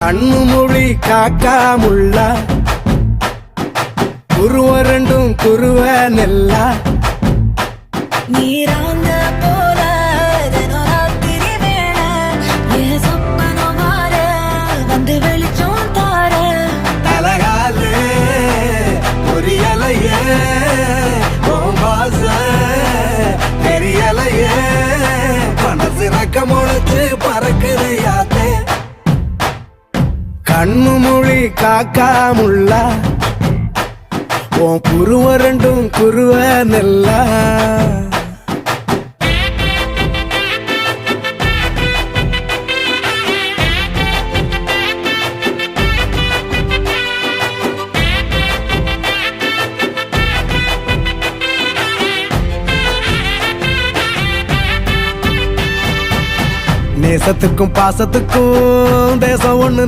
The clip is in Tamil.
கண்ணு மொழி காக்காமுள்ள குருவரண்டும் குருவ நெல்லா நீராங்க போல ராத்திரி வேண என் சொப்பனம் மாற வந்து வெளிச்சம் தார தலகாலே பொரியலையே பாச தெரியலையே மனசு ரக்க முளைச்சு பறக்குது யாத்தே கண்ணு மொழி காக்காமுள்ள உன் குருவரண்டும் குருவ நெல்லா நேசத்துக்கும் பாசத்துக்கும் தேசம் ஒண்ணு